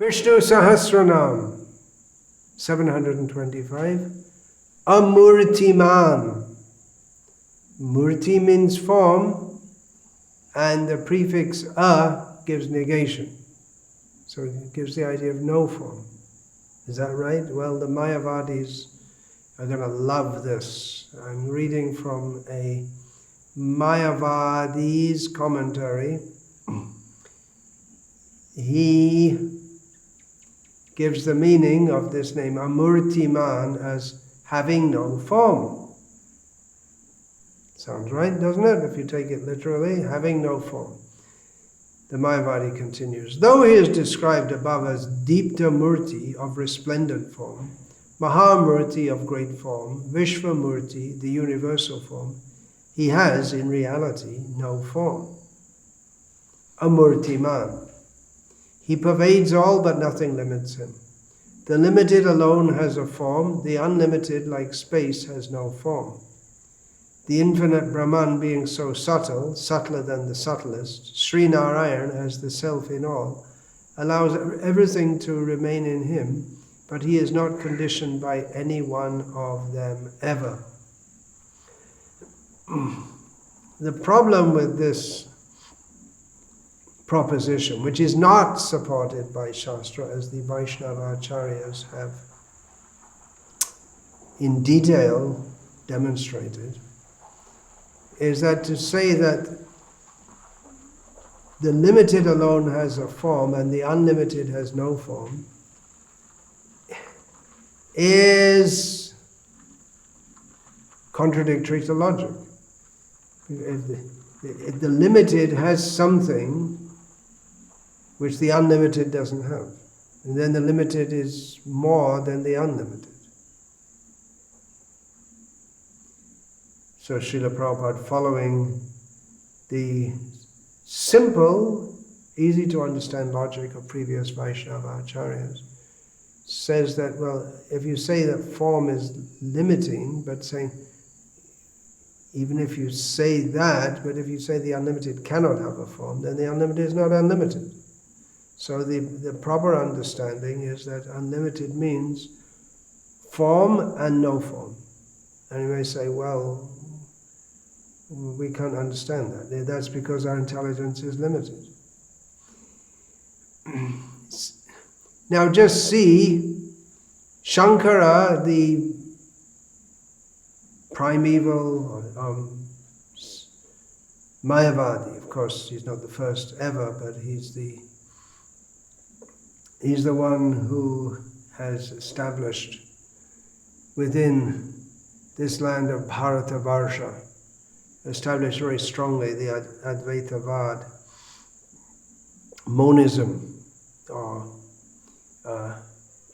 Vishnu Sahasranama 725. Amurtiman. Murti means form, and the prefix a gives negation. So it gives the idea of no form. Is that right? Well, the Mayavadis are going to love this. I'm reading from a Mayavadi's commentary. He gives the meaning of this name, Amurtiman, as having no form. Sounds right, doesn't it? If you take it literally, having no form. The Mayavadi continues, though he is described above as Deepta Murti of resplendent form, Mahamurti of great form, Vishvamurti, the universal form, he has in reality no form. Amurtiman. He pervades all, but nothing limits him. The limited alone has a form, the unlimited, like space, has no form. The infinite Brahman being so subtle, subtler than the subtlest, Sri Narayan as the self in all, allows everything to remain in him, but he is not conditioned by any one of them ever. The problem with this proposition, which is not supported by Shastra, as the Vaishnava Acharyas have in detail demonstrated, is that to say that the limited alone has a form and the unlimited has no form is contradictory to logic. If the limited has something which the unlimited doesn't have, and then the limited is more than the unlimited. So Srila Prabhupada, following the simple, easy to understand logic of previous Vaishnava Acharyas, says that, well, if you say that form is limiting, but saying, even if you say that, but if you say the unlimited cannot have a form, then the unlimited is not unlimited. So the proper understanding is that unlimited means form and no form. And you may say, well, we can't understand that. That's because our intelligence is limited. Now just see, Shankara, the primeval Mayavadi, of course he's not the first ever, but he's the one who has established within this land of Bharatavarsha, established very strongly the Advaitavad, monism, or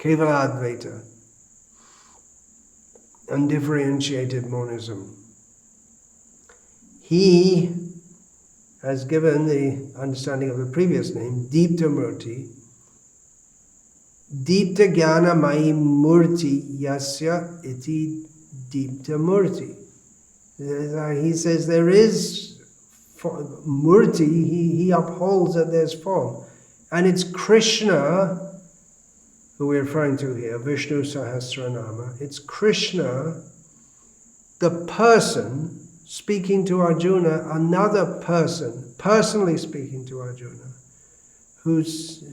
Kevala Advaita, undifferentiated monism. He has given the understanding of the previous name, Deepta Murti, Deepta Jnana Mai Murti Yasya Iti Deepta Murti. He says there is Murti, he upholds that there's form. And it's Krishna, who we're referring to here, Vishnu Sahasranama. It's Krishna, the person, speaking to Arjuna, another person, personally speaking to Arjuna, who's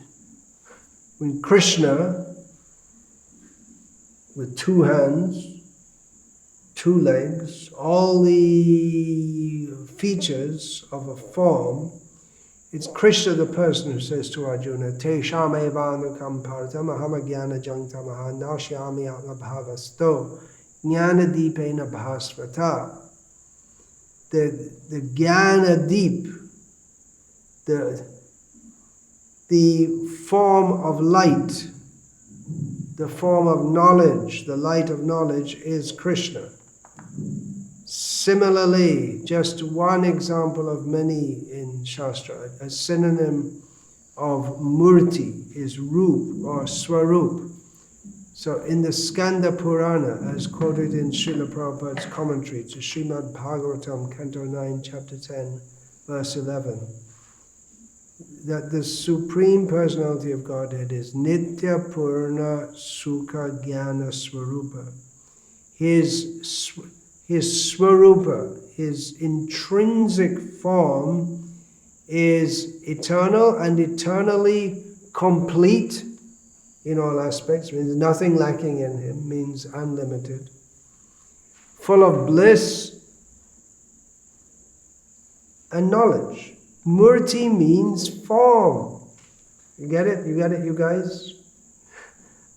when Krishna, with two hands, two legs, all the features of a form, it's Krishna the person who says to Arjuna, Te shamevanukam partam aham jnana jangtamaha nashyami atmabhavasto jnana deepena bhasvata. The jnana deep, the form of light, the form of knowledge, the light of knowledge is Krishna. Similarly, just one example of many in Shastra, a synonym of Murti is Rup or Swarup. So in the Skanda Purana, as quoted in Srila Prabhupada's commentary to Srimad-Bhagavatam, Canto 9, Chapter 10, verse 11, that the Supreme Personality of Godhead is Nitya Purna Sukha Jnana Swarupa. His Swarupa, his intrinsic form, is eternal and eternally complete in all aspects, means nothing lacking in him, means unlimited, full of bliss and knowledge. Murti means form. You get it? You get it, you guys?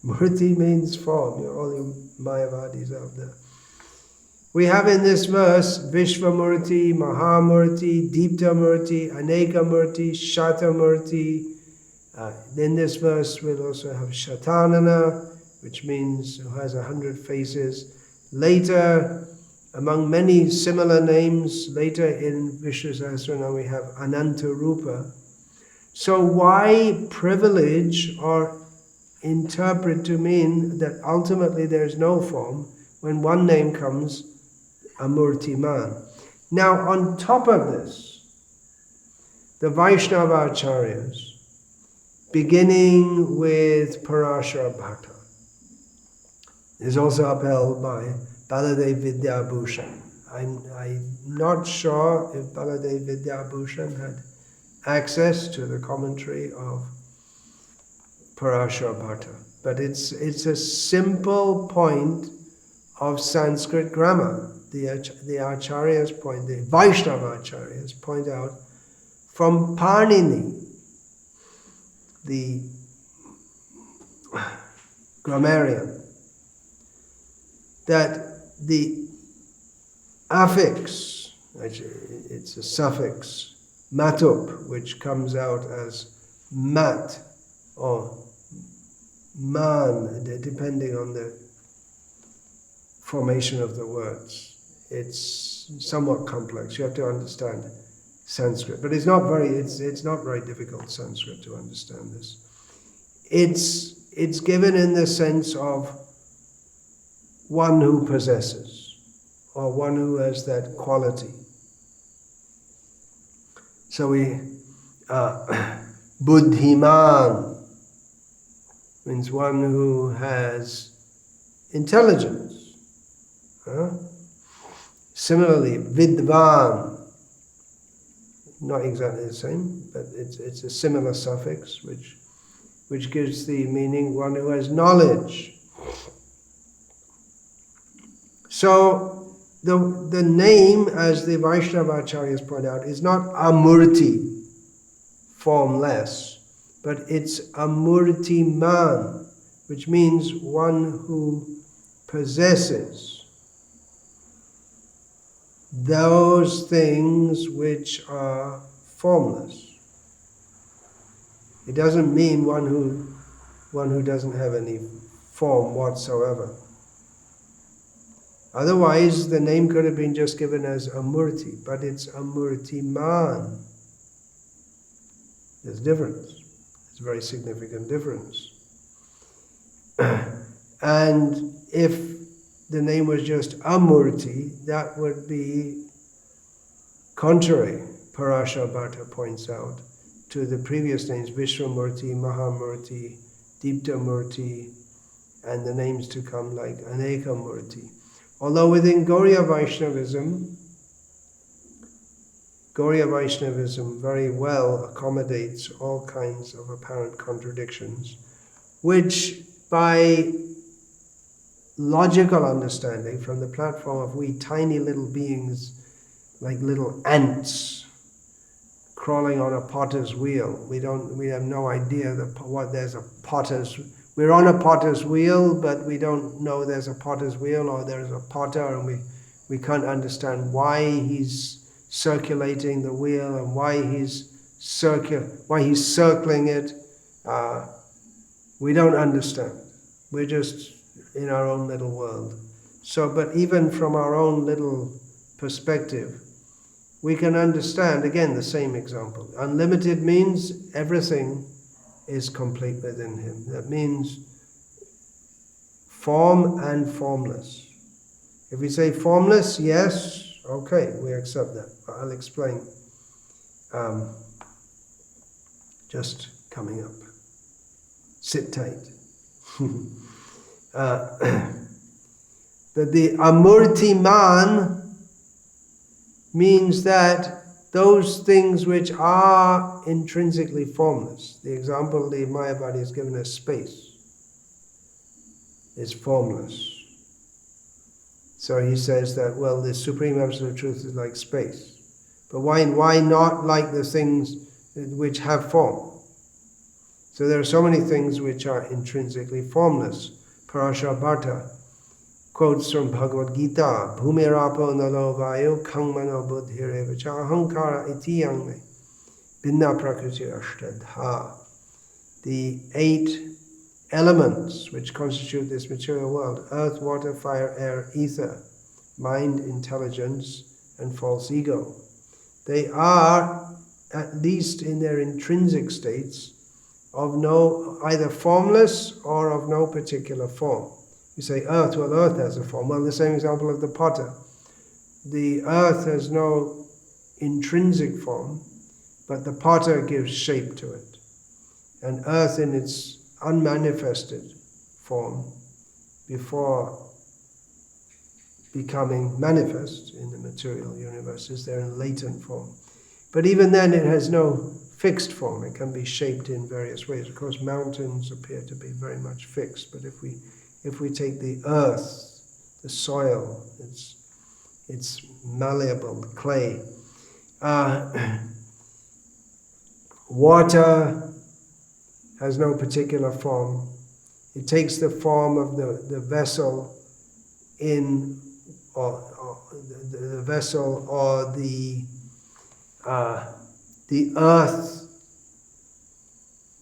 Murti means form. All you Mayavadis out there. We have in this verse Vishvamurti, Mahamurti, Deeptamurti, Anekamurti, Shatamurti. In this verse we'll also have Shatanana, which means who has 100 faces. Later, among many similar names, later in Vishnu Sahasranama we have Ananta Rupa. So why privilege or interpret to mean that ultimately there is no form when one name comes, Amurtiman? Now on top of this, the Vaishnava Acharyas, beginning with Parashara Bhakta, is also upheld by Baladev Vidyabhushan. I'm not sure if Baladev Vidyabhushan had access to the commentary of Parashara Bhakta, but it's a simple point of Sanskrit grammar. The Acharyas point, the Vaishnava Acharyas point out from Panini, the grammarian, that the affix, it's a suffix, matup, which comes out as mat or man, depending on the formation of the words. It's somewhat complex. You have to understand Sanskrit, but it's not very difficult Sanskrit to understand this. It's given in the sense of one who possesses, or one who has that quality. So Buddhiman means one who has intelligence. Similarly, Vidvan, not exactly the same, but it's a similar suffix which gives the meaning one who has knowledge. So the name, as the Vaishnava Acharyas point out, is not Amurti, formless, but it's Amurtiman, which means one who possesses those things which are formless. It doesn't mean one who doesn't have any form whatsoever. Otherwise, the name could have been just given as Amurti, but it's Amurtiman. There's a difference. It's a very significant difference. And if the name was just Amurti, that would be contrary, Parashara Bhakta points out, to the previous names, Vishwamurti, Mahamurti, Deeptamurti, and the names to come like Anekamurti. Although within Gauriya Vaishnavism very well accommodates all kinds of apparent contradictions, which by logical understanding from the platform of we tiny little beings like little ants crawling on a potter's wheel. We have no idea we're on a potter's wheel, but we don't know there's a potter's wheel or there's a potter, and we can't understand why he's circulating the wheel and why he's circling it. We don't understand. We're just in our own little world. So, but even from our own little perspective, we can understand, again, the same example. Unlimited means everything is complete within him. That means form and formless. If we say formless, yes, okay, we accept that. I'll explain just coming up. Sit tight. But the Amurtiman means that those things which are intrinsically formless. The example the Mayavadi has given us, space, is formless. So he says that, well, the Supreme Absolute Truth is like space. But why not like the things which have form? So there are so many things which are intrinsically formless. Parashabharta quotes from Bhagavad Gita, Bhumirapo nalo vayu kangmano buddhirevacha ahankara iti yangme binna prakriti ashtadha. The 8 elements which constitute this material world: earth, water, fire, air, ether, mind, intelligence, and false ego. They are, at least in their intrinsic states, of no, either formless or of no particular form. You say earth, well, earth has a form. Well, the same example of the potter. The earth has no intrinsic form, but the potter gives shape to it. And earth in its unmanifested form, before becoming manifest in the material universe, is there in latent form. But even then it has no fixed form. It can be shaped in various ways. Of course, mountains appear to be very much fixed, but if we take the earth, the soil, it's malleable, clay. Water has no particular form. It takes the form of the vessel in, or the vessel, or the earth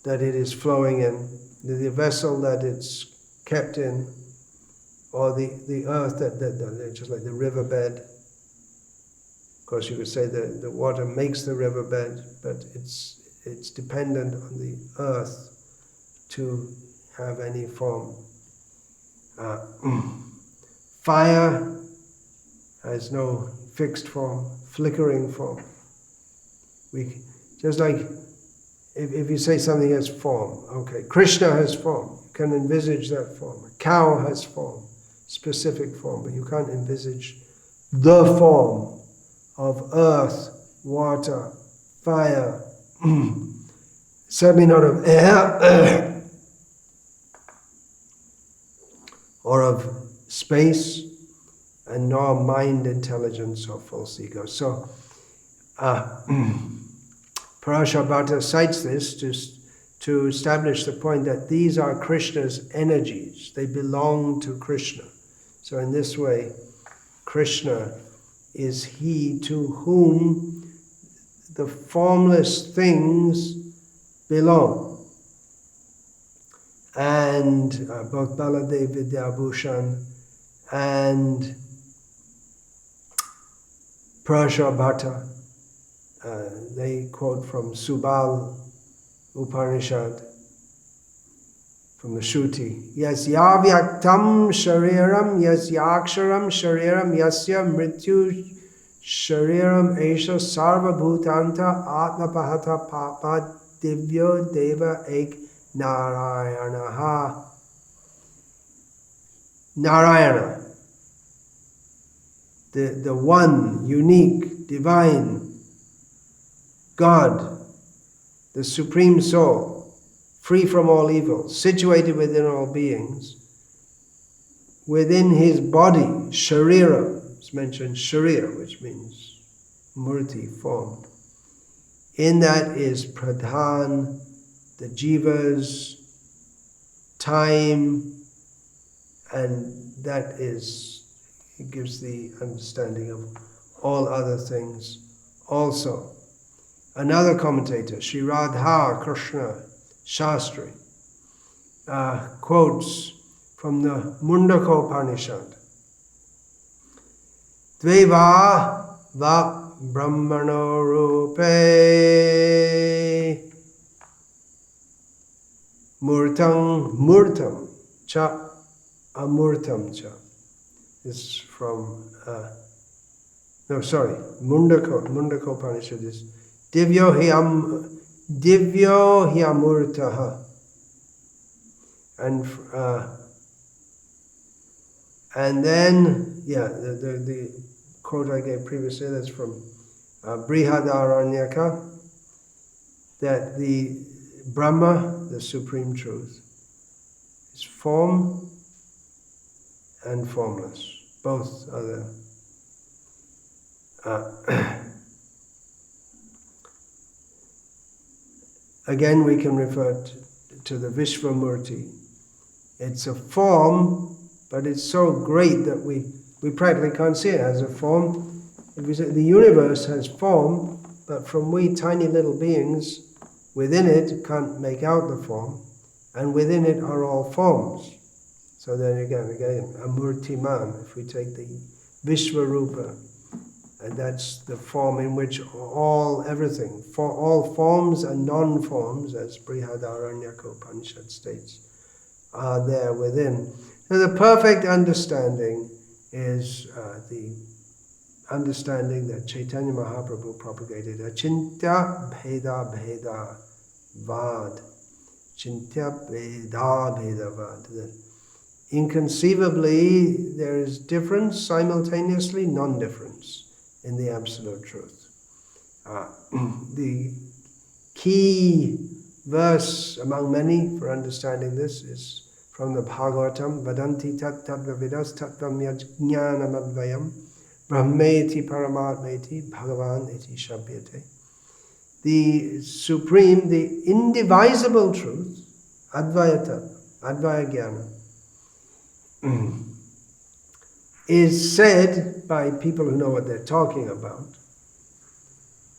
that it is flowing in, the vessel that it's kept in, or the earth that just like the riverbed. Of course, you could say that the water makes the riverbed, but it's dependent on the earth to have any form. Fire has no fixed form, flickering form. Just like if you say something has form, okay, Krishna has form, you can envisage that form. A cow has form, specific form, but you can't envisage the form of earth, water, fire, certainly not of air, or of space, and nor mind, intelligence, or false ego. So, Parashabharta cites this to establish the point that these are Krishna's energies. They belong to Krishna. So in this way, Krishna is he to whom the formless things belong. And both Baladev Vidyabhushan and Parashabharta, they quote from Subal Upanishad, from the Shruti. Yasya vyaktam shariram, yasyaksharam shariram, yasya mrityu shariram esha sarva bhutanta atmapahata papa divyo deva ek narayanaha. Narayana, the one, unique, divine God, the Supreme Soul, free from all evil, situated within all beings, within his body, Sharira, it's mentioned Sharira, which means Murti, form. In that is Pradhan, the Jivas, time, and that is, it gives the understanding of all other things also. Another commentator, Sri Radha Krishna Shastri, quotes from the Mundaka Upanishad. Dveva va brahmano rupe murtam cha amurtam cha. This is from, Mundaka Upanishad is Divyo Divyo Hyamurtaha. And then, the quote I gave previously, that's from Brihadaranyaka, that the Brahma, the Supreme Truth, is form and formless. Both are there. Again, we can refer to the Vishvamurti. It's a form, but it's so great that we practically can't see it as a form. If we say the universe has form, but from we tiny little beings within it can't make out the form, and within it are all forms. So then again, Amurtiman, if we take the Vishvarupa, and that's the form in which everything, for all forms and non-forms, as Brihadaranyaka Upanishad states, are there within. So the perfect understanding is the understanding that Chaitanya Mahaprabhu propagated, Achintya Bheda Bheda Vad. Chintya Bheda Bheda Vad. That inconceivably there is difference, simultaneously non-difference in the Absolute Truth. The key verse among many for understanding this is from the Bhagavatam, Vadanti tat tattva vidas tattvam yajnanam advayam brahmeti paramatmeti bhagavan iti shabhyate. The supreme, the indivisible truth, advaya tattva, advaya jnana, is said by people who know what they're talking about,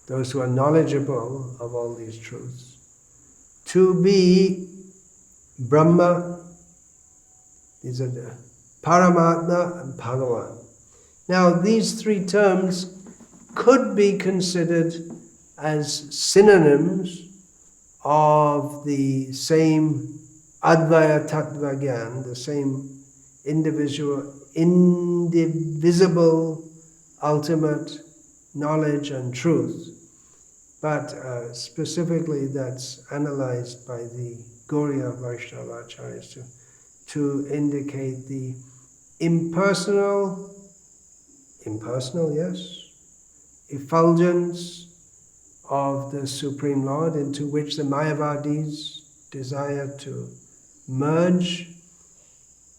those who are knowledgeable of all these truths, to be Brahma, these are the Paramatma and Bhagavan. Now these three terms could be considered as synonyms of the same Advaya Tattva Gyan, the same indivisible ultimate knowledge and truth. But specifically that's analyzed by the Gauriya Vaishnava Acharyas to indicate the impersonal, yes, effulgence of the Supreme Lord, into which the Mayavadis desire to merge,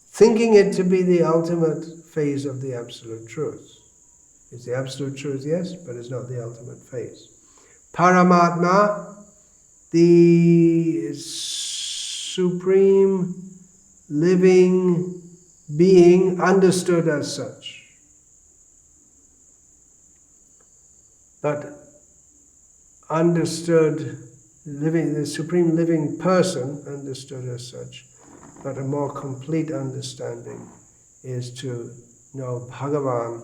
thinking it to be the ultimate phase of the Absolute Truth. It's the Absolute Truth, yes, but it's not the ultimate phase. Paramatma, the supreme living being understood as such. But understood, the supreme living person understood as such. But a more complete understanding is to know Bhagavan,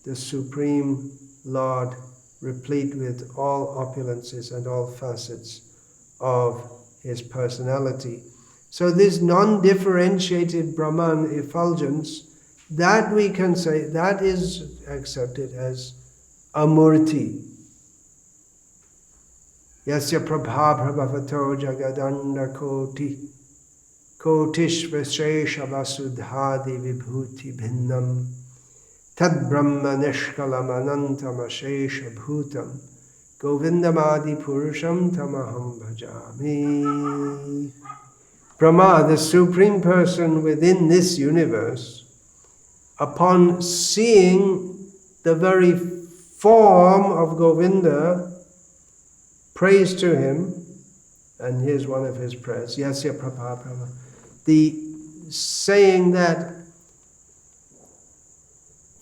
the Supreme Lord, replete with all opulences and all facets of his personality. So this non-differentiated Brahman effulgence, that we can say, that is accepted as Amurti. Yasya prabha prabhavato jagadanda koti kotishvashesha vasudhadi vibhuti bhinnam tad brahma nishkalam anantam ashesha bhutam govindamadi purusham tamaham bhajami. Brahma, the Supreme Person within this universe, upon seeing the very form of Govinda, prays to him, and here's one of his prayers, Yasya Prabha Prabha, the saying that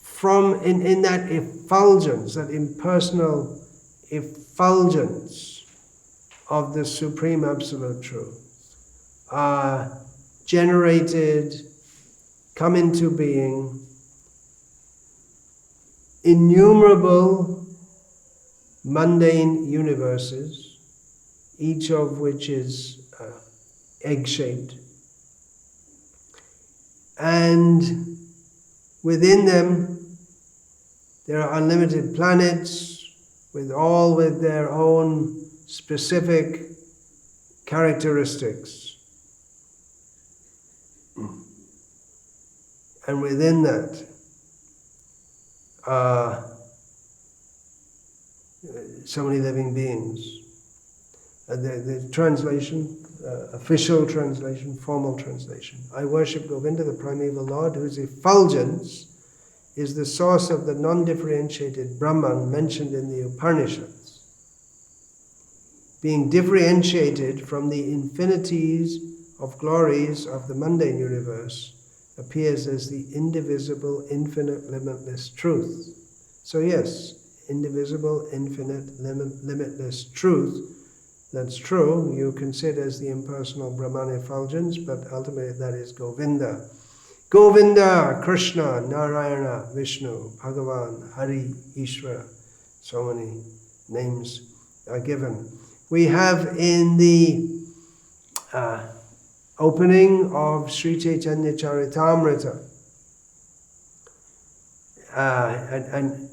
from in that effulgence, that impersonal effulgence of the Supreme Absolute Truth, are generated, come into being, innumerable mundane universes, each of which is egg-shaped. And within them, there are unlimited planets, with their own specific characteristics. And within that are so many living beings. The translation, official translation, formal translation. I worship Govinda, the primeval Lord, whose effulgence is the source of the non-differentiated Brahman mentioned in the Upanishads. Being differentiated from the infinities of glories of the mundane universe, appears as the indivisible, infinite, limitless truth. So yes, indivisible, infinite, limitless truth, that's true. You consider as the impersonal Brahman effulgence, but ultimately that is Govinda. Govinda, Krishna, Narayana, Vishnu, Bhagavan, Hari, Ishvara. So many names are given. We have in the opening of Sri Chaitanya Charitamrita an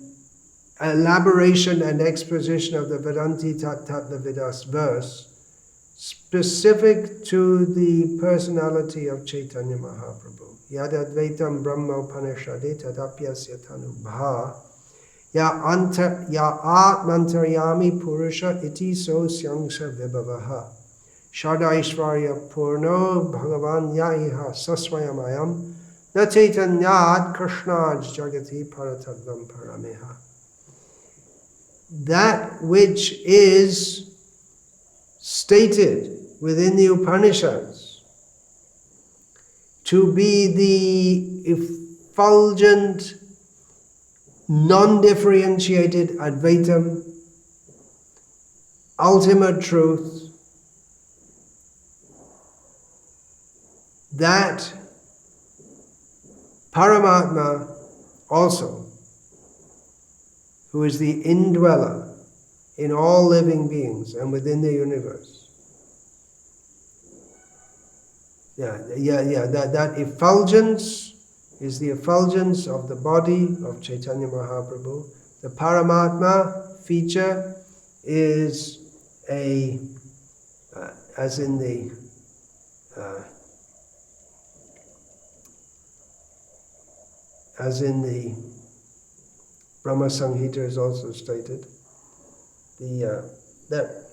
elaboration and exposition of the Vedanti Tattva Vidas verse specific to the personality of Chaitanya Mahaprabhu. Yad Advaitam Brahma Upanishade Tadapyasya Tanubha Ya Atmantaryami Purusha Iti So Syangsha Vibhavaha Shadaishvarya Purno Bhagavan Yahiha Saswayamayam Na Chaitanyad Krishnaj Jagati Paratadvam Parameha. That which is stated within the Upanishads to be the effulgent, non-differentiated Advaitam, ultimate truth, that Paramatma also, who is the indweller in all living beings and within the universe. That effulgence is the effulgence of the body of Chaitanya Mahaprabhu. The Paramatma feature is as in the Brahma Samhita is also stated, that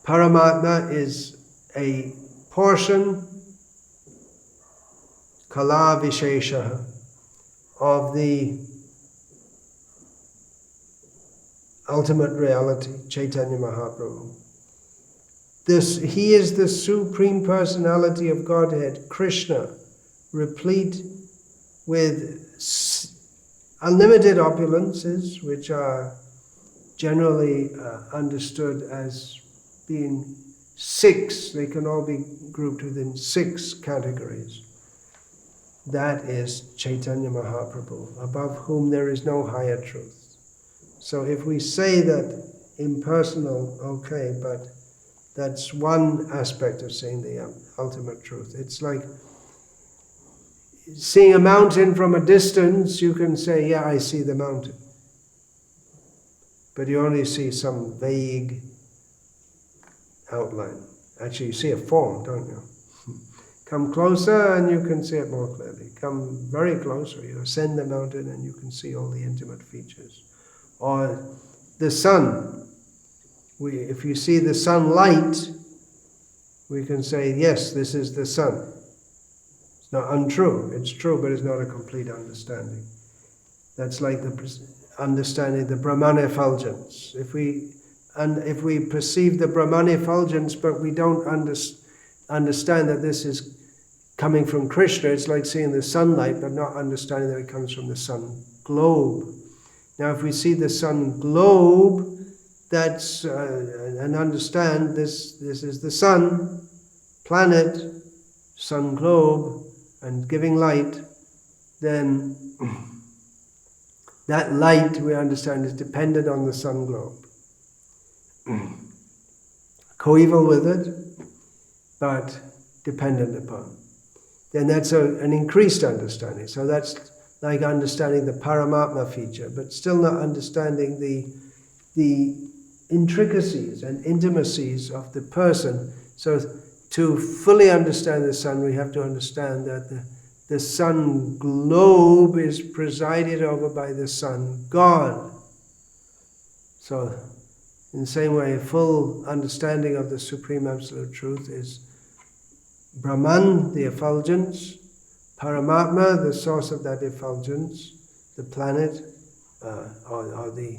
Paramatma is a portion, Kala Vishesha, of the ultimate reality, Chaitanya Mahaprabhu. He is the Supreme Personality of Godhead, Krishna, replete with unlimited opulences, which are generally understood as being 6. They can all be grouped within 6 categories. That is Chaitanya Mahaprabhu, above whom there is no higher truth. So if we say that impersonal, okay, but that's one aspect of saying the ultimate truth. It's like seeing a mountain from a distance, you can say, yeah, I see the mountain. But you only see some vague outline. Actually, you see a form, don't you? Come closer and you can see it more clearly. Come very close, or you ascend the mountain and you can see all the intimate features. Or the sun. If you see the sunlight, we can say, yes, this is the sun. It's not untrue. It's true, but it's not a complete understanding. That's like the understanding the Brahman effulgence. If we perceive the Brahman effulgence, but we don't understand that this is coming from Krishna, it's like seeing the sunlight, but not understanding that it comes from the sun globe. Now, if we see the sun globe, that's and understand this is the sun, planet, sun globe, and giving light, then that light, we understand, is dependent on the sun globe. Coeval with it, but dependent upon. Then that's an increased understanding. So that's like understanding the Paramatma feature, but still not understanding the intricacies and intimacies of the person. So to fully understand the sun, we have to understand that the sun globe is presided over by the sun god. So in the same way, a full understanding of the Supreme Absolute Truth is Brahman, the effulgence, Paramatma, the source of that effulgence, the planet, or the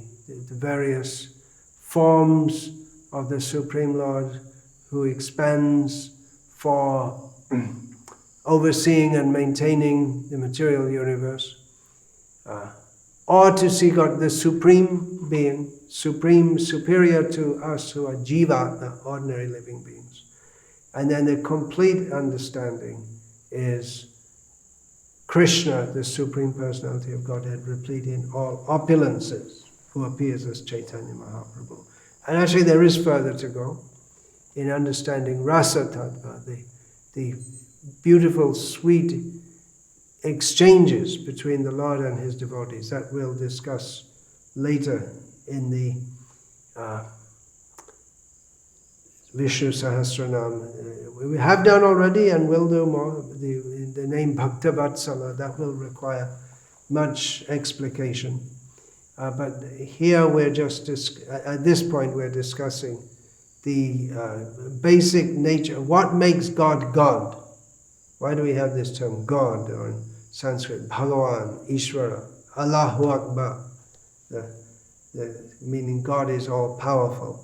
various forms of the Supreme Lord who expands for overseeing and maintaining the material universe, or to seek out the Supreme Being, superior to us who are jiva, the ordinary living beings. And then the complete understanding is Krishna, the Supreme Personality of Godhead, replete in all opulences, who appears as Chaitanya Mahaprabhu. And actually there is further to go in understanding Rasa Tattva, the beautiful, sweet exchanges between the Lord and his devotees. That we'll discuss later in the Vishnu Sahasranama. We have done already and will do more. The name Bhaktavatsala, that will require much explication. But here we're just, at this point we're discussing the basic nature. What makes God God? Why do we have this term God, or in Sanskrit, Bhagavan, Ishvara, Allahu Akbar, meaning God is all powerful.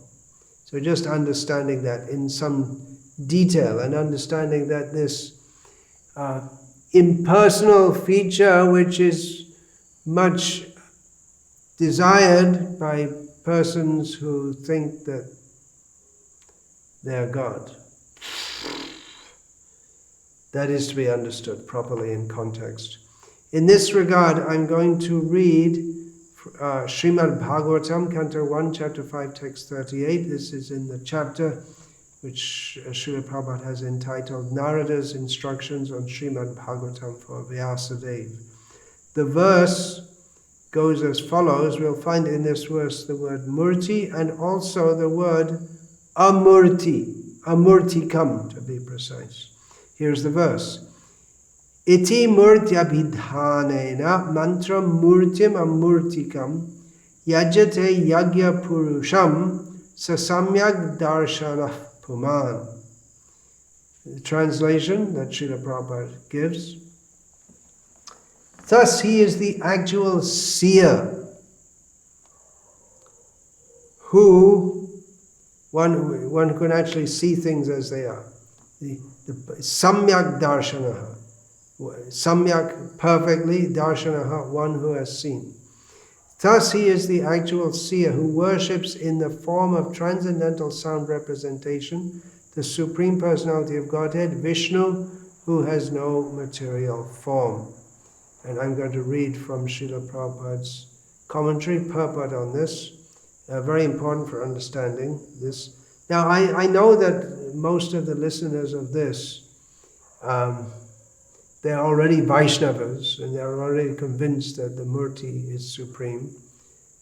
So just understanding that in some detail and understanding that this impersonal feature, which is much desired by persons who think that they're God, that is to be understood properly in context. In this regard, I'm going to read Srimad-Bhagavatam, Canto 1, Chapter 5, Text 38. This is in the chapter which Srila Prabhupada has entitled Narada's Instructions on Srimad-Bhagavatam for Vyasadeva. The verse goes as follows. We'll find in this verse the word murti and also the word amurtikam, to be precise. Here's the verse. Iti murtyabhidhanena mantra murtim amurtikam yajate yagya purusham sasamyag darshanah puman. The translation that Srila Prabhupada gives. Thus he is the actual seer who one can actually see things as they are. The samyak darshanaha. Samyak, perfectly, darshanaha, one who has seen. Thus he is the actual seer who worships in the form of transcendental sound representation the Supreme Personality of Godhead, Vishnu, who has no material form. And I'm going to read from Srila Prabhupada's commentary, purport on this, very important for understanding this. Now, I know that most of the listeners of this, they're already Vaishnavas, and they're already convinced that the Murti is supreme.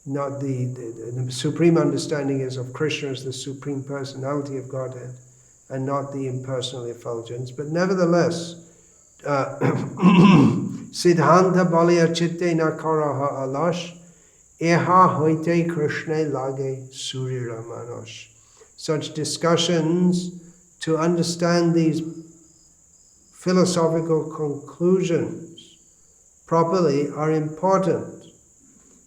Not the supreme understanding is of Krishna as the Supreme Personality of Godhead, and not the impersonal effulgence. But nevertheless, Siddhanta balya chitte na karaha alash, eha hoite Krishna lage surira manosh. Such discussions to understand these philosophical conclusions properly are important.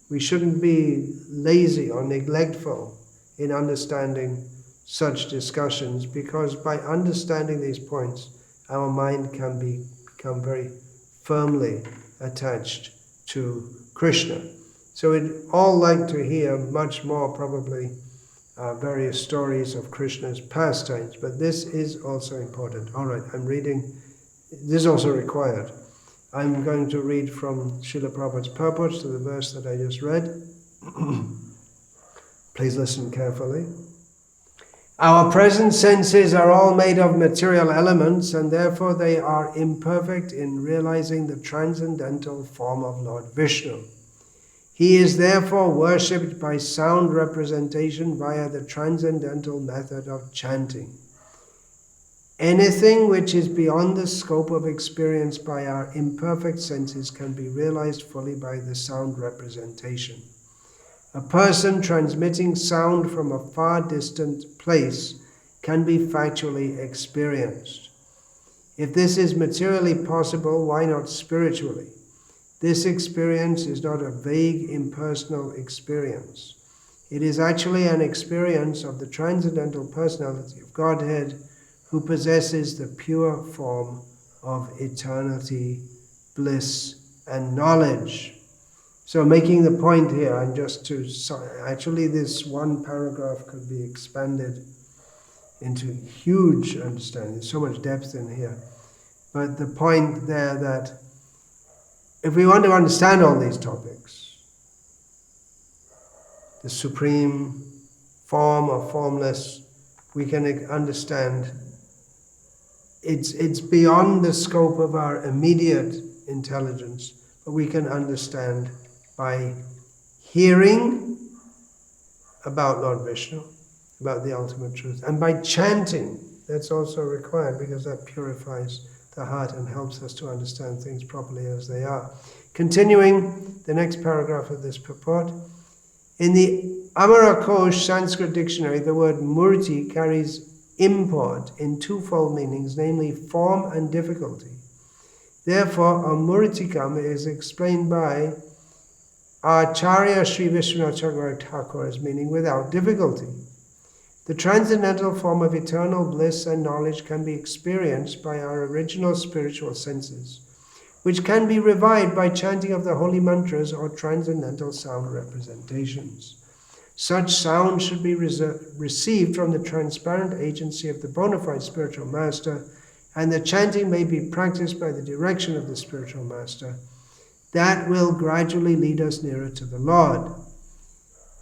We shouldn't be lazy or neglectful in understanding such discussions, because by understanding these points, our mind can become very firmly attached to Krishna. So we'd all like to hear much more, probably, various stories of Krishna's pastimes, but this is also important. All right, I'm reading. This is also required. I'm going to read from Srila Prabhupada's purport to the verse that I just read. Please listen carefully. Our present senses are all made of material elements, and therefore they are imperfect in realizing the transcendental form of Lord Vishnu. He is therefore worshipped by sound representation via the transcendental method of chanting. Anything which is beyond the scope of experience by our imperfect senses can be realized fully by the sound representation. A person transmitting sound from a far distant place can be factually experienced. If this is materially possible, why not spiritually? This experience is not a vague, impersonal experience. It is actually an experience of the transcendental personality of Godhead, who possesses the pure form of eternity, bliss, and knowledge. So making the point here, and actually this one paragraph could be expanded into huge understanding. There's so much depth in here. But the point there that if we want to understand all these topics, the supreme form or formless, we can understand it's beyond the scope of our immediate intelligence, but we can understand by hearing about Lord Vishnu, about the ultimate truth, and by chanting. That's also required because that purifies the heart and helps us to understand things properly as they are. Continuing the next paragraph of this purport, in the Amarakosh Sanskrit dictionary, the word murti carries import in twofold meanings, namely form and difficulty. Therefore, amurtikam is explained by Acharya Sri Vishwanath Chakravarti Thakur as meaning without difficulty. The transcendental form of eternal bliss and knowledge can be experienced by our original spiritual senses, which can be revived by chanting of the holy mantras or transcendental sound representations. Such sound should be received from the transparent agency of the bona fide spiritual master, and the chanting may be practiced by the direction of the spiritual master. That will gradually lead us nearer to the Lord.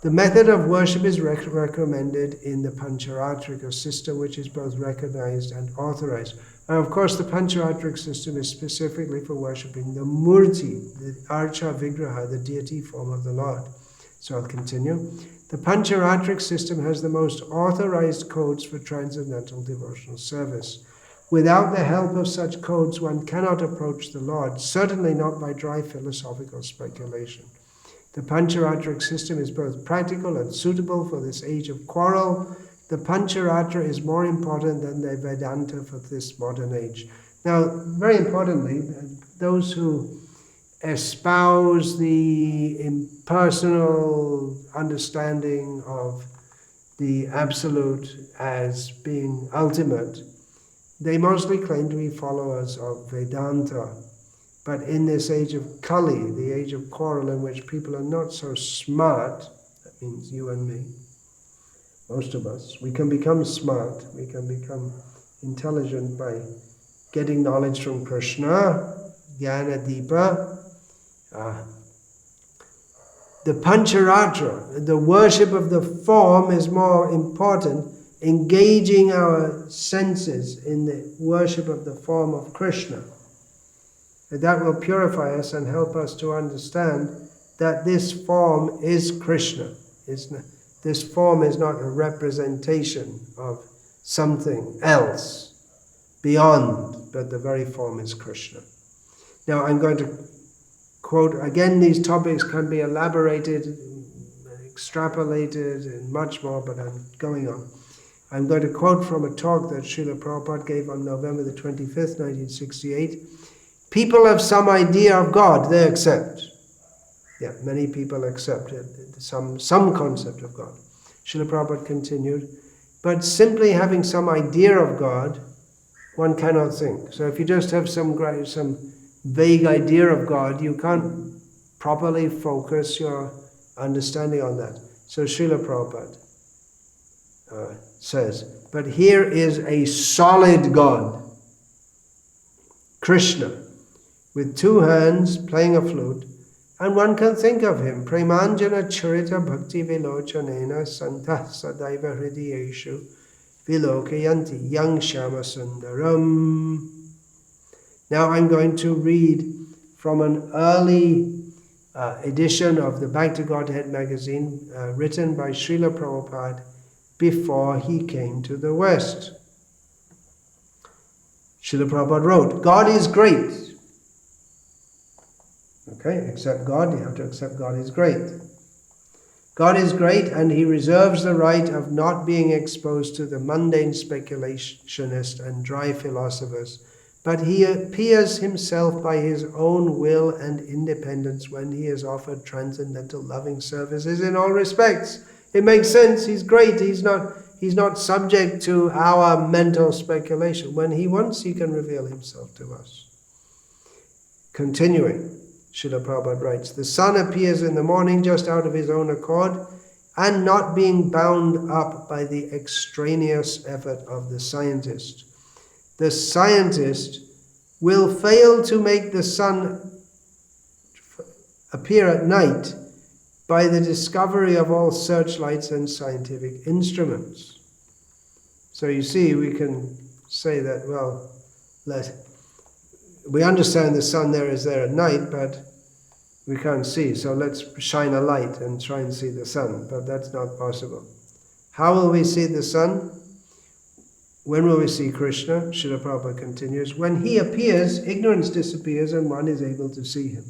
The method of worship is recommended in the Pancharatrika system, which is both recognized and authorized. Now, of course, the Pancharatrika system is specifically for worshipping the Murti, the Archa Vigraha, the deity form of the Lord. So I'll continue. The Pancharatrika system has the most authorized codes for transcendental devotional service. Without the help of such codes, one cannot approach the Lord, certainly not by dry philosophical speculation. The Pancharatrika system is both practical and suitable for this age of quarrel. The Pancharatra is more important than the Vedanta for this modern age. Now, very importantly, those who espouse the impersonal understanding of the Absolute as being ultimate, they mostly claim to be followers of Vedanta. But in this age of Kali, the age of quarrel in which people are not so smart, that means you and me, most of us, we can become smart, we can become intelligent by getting knowledge from Krishna, Jnana Deepa. The Pancharatra, the worship of the form, is more important, engaging our senses in the worship of the form of Krishna. That will purify us and help us to understand that this form is Krishna. This form is not a representation of something else beyond, but the very form is Krishna. Now I'm going to quote, again, these topics can be elaborated, extrapolated, and much more, but I'm going on. I'm going to quote from a talk that Srila Prabhupada gave on November the 25th, 1968. People have some idea of God, they accept. Yeah, many people accept it, some concept of God. Srila Prabhupada continued, but simply having some idea of God, one cannot think. So if you just have some vague idea of God, you can't properly focus your understanding on that. So Srila Prabhupada says, but here is a solid God, Krishna, with two hands playing a flute, and one can think of him. Premanjana charita bhakti vilochanena santah sadaiva hridiyeshu vilokayanti yang shama sundaram. Now I'm going to read from an early edition of the Back to Godhead magazine, written by Srila Prabhupada before he came to the West. Srila Prabhupada wrote, God is great. Okay, accept God, you have to accept God is great. God is great, and he reserves the right of not being exposed to the mundane speculationist and dry philosophers, but he appears himself by his own will and independence when he is offered transcendental loving services in all respects. It makes sense, he's great, he's not subject to our mental speculation. When he wants, he can reveal himself to us. Continuing, Srila Prabhupada writes, the sun appears in the morning just out of his own accord and not being bound up by the extraneous effort of the scientist. The scientist will fail to make the sun appear at night by the discovery of all searchlights and scientific instruments. So you see, we can say that, well, we understand the sun is there at night, but we can't see. So let's shine a light and try and see the sun. But that's not possible. How will we see the sun? When will we see Krishna? Srila Prabhupada continues. When he appears, ignorance disappears and one is able to see him.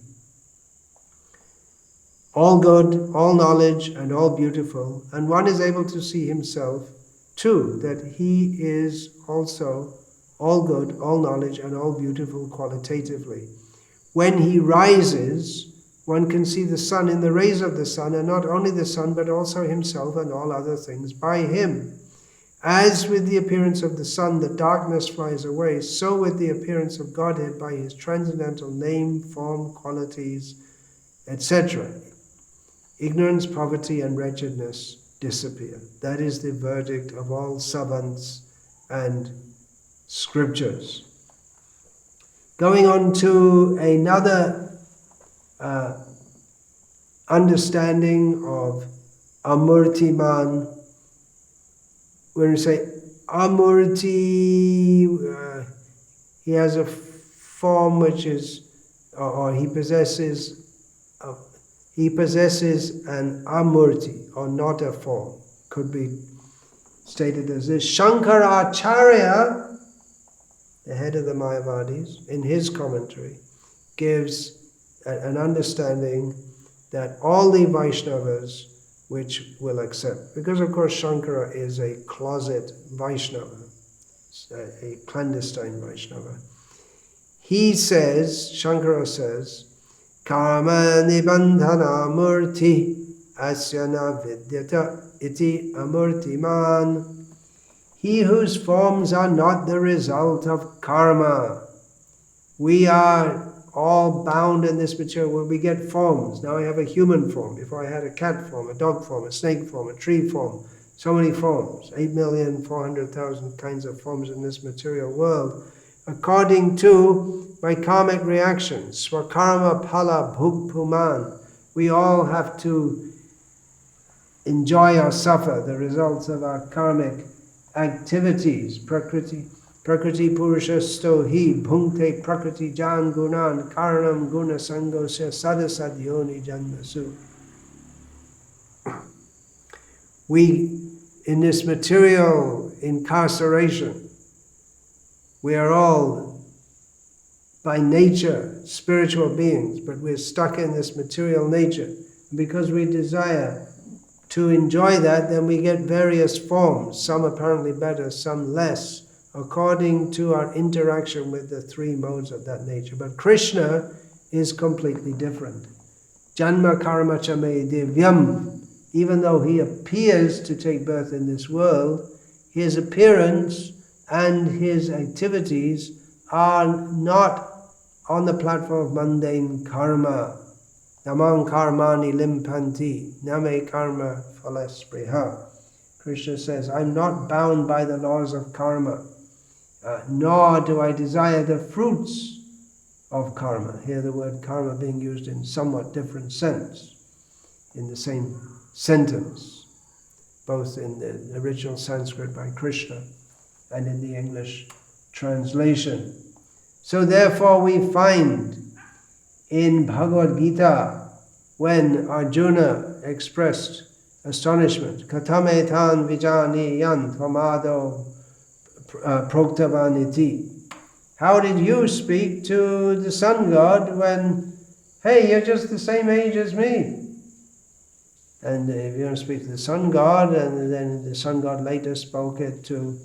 All good, all knowledge, and all beautiful. And one is able to see himself too, that he is also all good, all knowledge, and all beautiful qualitatively. When he rises, one can see the sun in the rays of the sun, and not only the sun, but also himself and all other things by him. As with the appearance of the sun, the darkness flies away, so with the appearance of Godhead by his transcendental name, form, qualities, etc. Ignorance, poverty, and wretchedness disappear. That is the verdict of all savants and scriptures. Going on to another understanding of Amurtiman. When we say Amurti, he has a form which is, or he possesses an Amurti, or not a form. Could be stated as this. Shankaracharya, the head of the Mayavadis, in his commentary, gives an understanding that all the Vaishnavas which will accept, because of course Shankara is a closet Vaishnava, a clandestine Vaishnava. He says, Shankara says, Karma nibandhana murti asyana vidyata iti amurtiman. He whose forms are not the result of karma. We are all bound in this material world. We get forms. Now I have a human form. Before I had a cat form, a dog form, a snake form, a tree form. So many forms. 8,400,000 kinds of forms in this material world. According to my karmic reactions. Swakarma phala bhukpuman. We all have to enjoy or suffer the results of our karmic activities. Prakriti Purusha Stohi Bhunkte Prakriti Jan Gunan Karanam Guna Sangosya Sadasadyoni Janmasu. We, in this material incarceration, we are all by nature spiritual beings, but we're stuck in this material nature. Because we desire to enjoy that, then we get various forms, some apparently better, some less, according to our interaction with the three modes of that nature. But Krishna is completely different. Janma karma cha me divyam. Even though he appears to take birth in this world, his appearance and his activities are not on the platform of mundane karma. Namam karmani limpanti, name karma phalaspriha. Krishna says, I'm not bound by the laws of karma. Nor do I desire the fruits of karma. Here the word karma being used in somewhat different sense, in the same sentence, both in the original Sanskrit by Krishna and in the English translation. So therefore we find in Bhagavad Gita when Arjuna expressed astonishment, Katame tan vijani yan tvamado proktavaniti. How did you speak to the sun god when, hey, you're just the same age as me? And if you don't speak to the sun god, and then the sun god later spoke it to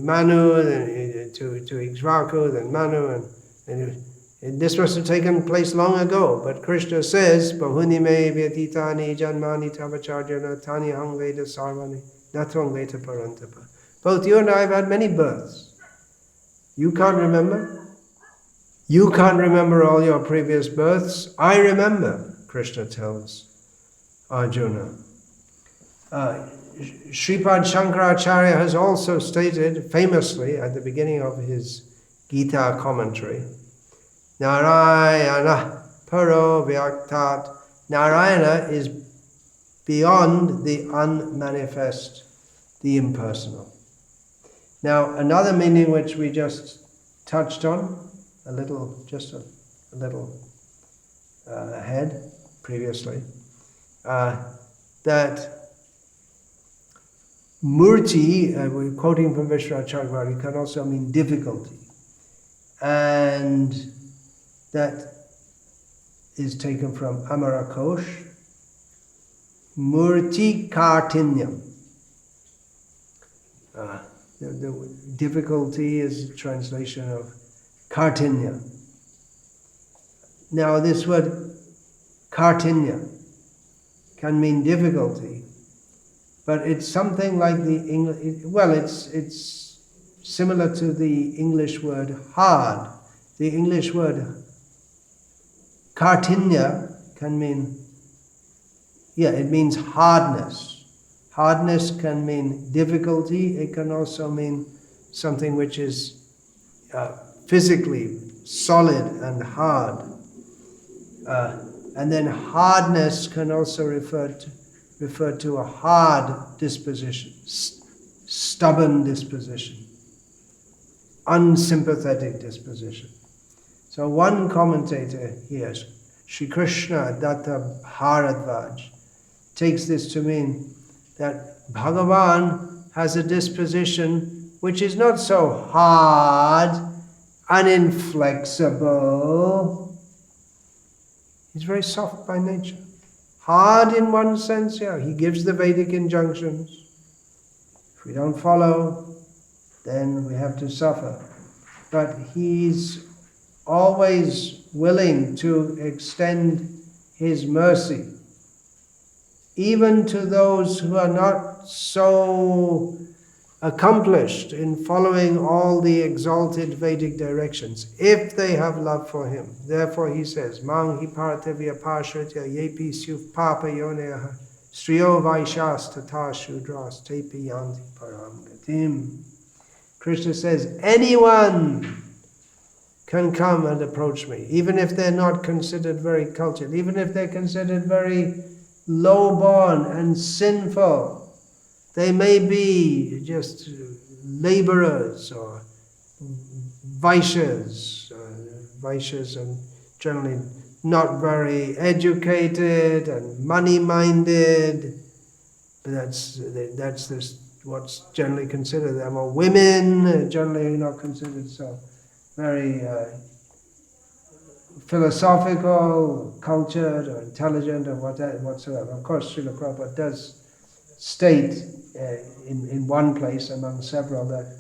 Manu, then to Ikshvaku, then Manu, and this must have taken place long ago. But Krishna says, "Bahuni me vyatitani janmani tavacharjana tani hang veda sarvani natvang veda parantapa." Both you and I have had many births. You can't remember? You can't remember all your previous births. I remember, Krishna tells Arjuna. Sripad Shankaracharya has also stated famously at the beginning of his Gita commentary, Narayana Paro Vyaktat. Narayana is beyond the unmanifest, the impersonal. Now, another meaning which we just touched on just a little ahead previously, that Murti, we're quoting from Vishnu Sahasranama, can also mean difficulty. And that is taken from Amarakosh. Murti Kartinyam. The difficulty is a translation of Kartinya. Now this word Kartinya can mean difficulty, but it's something like the English, it's similar to the English word hard. The English word Kartinya can mean, it means hardness. Hardness can mean difficulty. It can also mean something which is physically solid and hard. And then hardness can also refer to a hard disposition, stubborn disposition, unsympathetic disposition. So one commentator here, Sri Krishna Datta Bharadvaj, takes this to mean that Bhagavan has a disposition which is not so hard and inflexible. He's very soft by nature. Hard in one sense, he gives the Vedic injunctions. If we don't follow, then we have to suffer. But he's always willing to extend his mercy, even to those who are not so accomplished in following all the exalted Vedic directions, if they have love for him. Therefore he says, Mang hi paratavya pashritya yepi syuf papa yoneha striyo vaishas tata shudras tepi yanti param gatim. Krishna says, anyone can come and approach me, even if they're not considered very cultured, even if they're considered very low-born and sinful. They may be just laborers or vaishyas. Vaishyas are generally not very educated and money-minded. But that's what's generally considered them. Or women, generally not considered so very philosophical, cultured, or intelligent, or whatsoever. Of course, Srila Prabhupada does state in one place among several that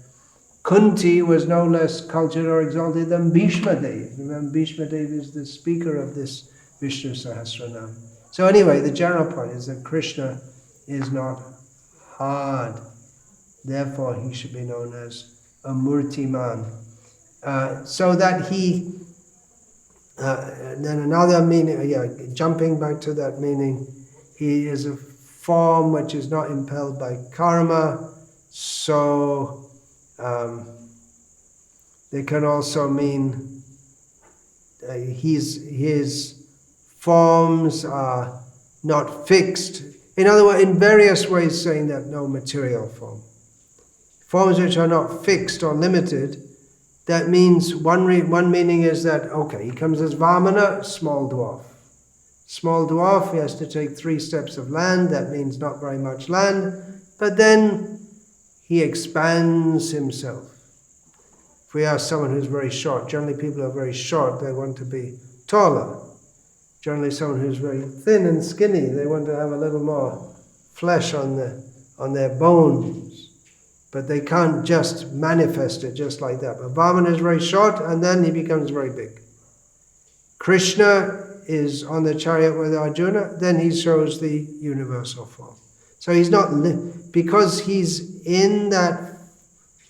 Kunti was no less cultured or exalted than Bhishma Dev. Remember, Bhishma Dev is the speaker of this Vishnu Sahasranama. So anyway, the general point is that Krishna is not hard. Therefore, he should be known as Amurtiman. So that he, then another meaning, jumping back to that meaning, he is a form which is not impelled by karma, so they can also mean his forms are not fixed. In other words, in various ways saying that no material form. Forms which are not fixed or limited, That means one meaning is that, okay, he comes as Vamana, small dwarf. Small dwarf, he has to take 3 steps of land, that means not very much land, but then he expands himself. If we ask someone who's very short, generally people who are very short, they want to be taller. Generally someone who's very thin and skinny, they want to have a little more flesh on their bones. But they can't just manifest it just like that. But Vamana is very short and then he becomes very big. Krishna is on the chariot with Arjuna, then he shows the universal form. So he's not, because he's in that,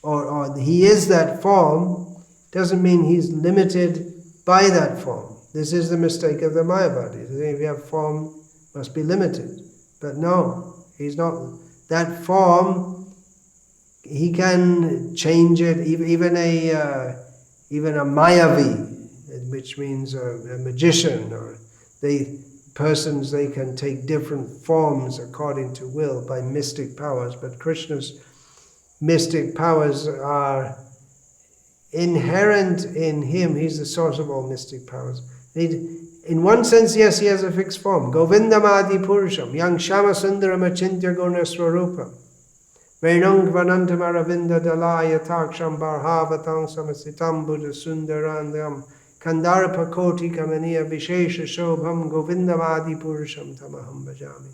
or he is that form, doesn't mean he's limited by that form. This is the mistake of the Mayavadis. If you have form, must be limited. But no, he's not. That form, he can change it. Even a Mayavi, which means a magician, or they can take different forms according to will by mystic powers. But Krishna's mystic powers are inherent in him. He's the source of all mystic powers. In one sense, yes, he has a fixed form. Govindamadi Purusham, Yang Shama Sundaram Achintya Guna Swarupam, Venung Vanantam Aravinda Dalaya Taksham Barhavatang Samasitam Buddha Sundarandam Kandarpa Koti Kamaniya Vishesha Shobham Govindamadi Purusham Tamaham Bhajami.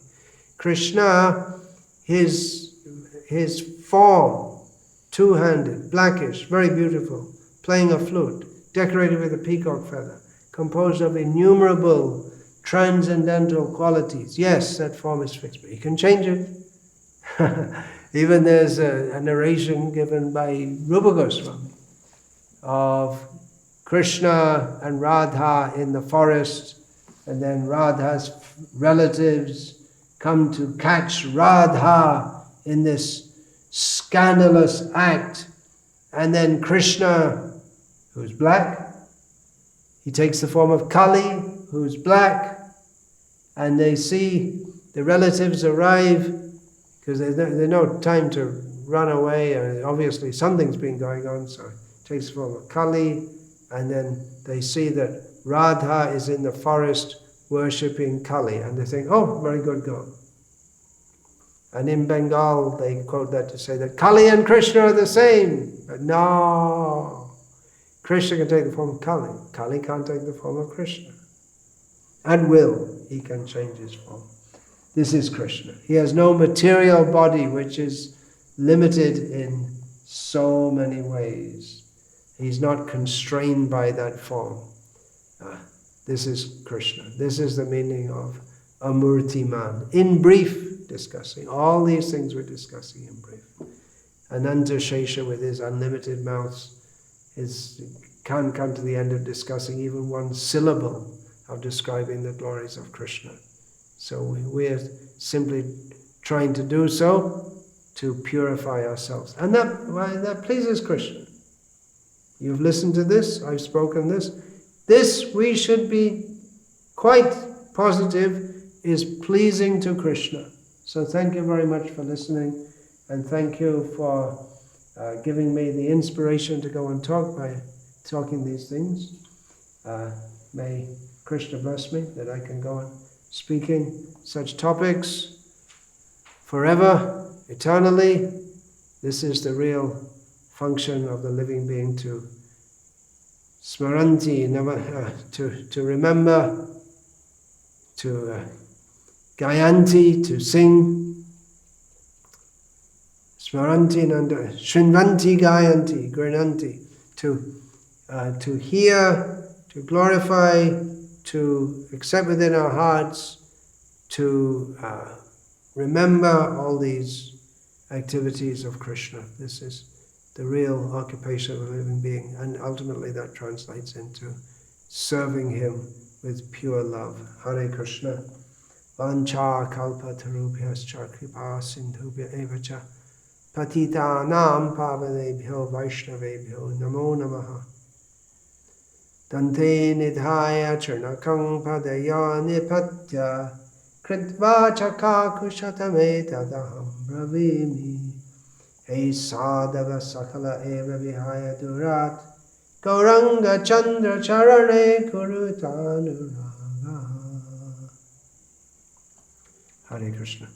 Krishna, his form, two-handed, blackish, very beautiful, playing a flute, decorated with a peacock feather, composed of innumerable transcendental qualities. Yes, that form is fixed, but he can change it. Even there's a narration given by Rupa Goswami of Krishna and Radha in the forest, and then Radha's relatives come to catch Radha in this scandalous act, and then Krishna, who's black, he takes the form of Kali, who's black, and they see the relatives arrive, because there's no time to run away, and obviously something's been going on, so he takes the form of Kali, and then they see that Radha is in the forest worshipping Kali, and they think, oh, very good girl. And in Bengal, they quote that to say that Kali and Krishna are the same. But no, Krishna can take the form of Kali. Kali can't take the form of Krishna. At will, he can change his form. This is Krishna. He has no material body which is limited in so many ways. He's not constrained by that form. This is Krishna. This is the meaning of Amurtiman. In brief, discussing. All these things we're discussing in brief. Ananta Shesha with his unlimited mouths can't come to the end of discussing even one syllable of describing the glories of Krishna. So we're simply trying to do so to purify ourselves. And that pleases Krishna. You've listened to this, I've spoken this. This, we should be quite positive, is pleasing to Krishna. So thank you very much for listening, and thank you for giving me the inspiration to go and talk by talking these things. May Krishna bless me that I can go on speaking such topics forever, eternally. This is the real function of the living being, to smaranti, to remember, to gayanti, to sing. Smaranti nanda, shrinvanti gayanti, grinanti, to hear, to glorify, to accept within our hearts, to remember all these activities of Krishna. This is the real occupation of a living being, and ultimately that translates into serving him with pure love. Hare Krishna. Vancha kalpa tarubhyascha kripa sindhubhya evacha patitanam pavanebhyo vaishnavebhyo namo namaha. Dante nidhaya charnakam padaya nipatya kritva chakakushatame tadaham bravimi. Hey sadhava sakala eva vihaya durat Gauranga Chandra Charane Kurutanuraga. Hare Krishna.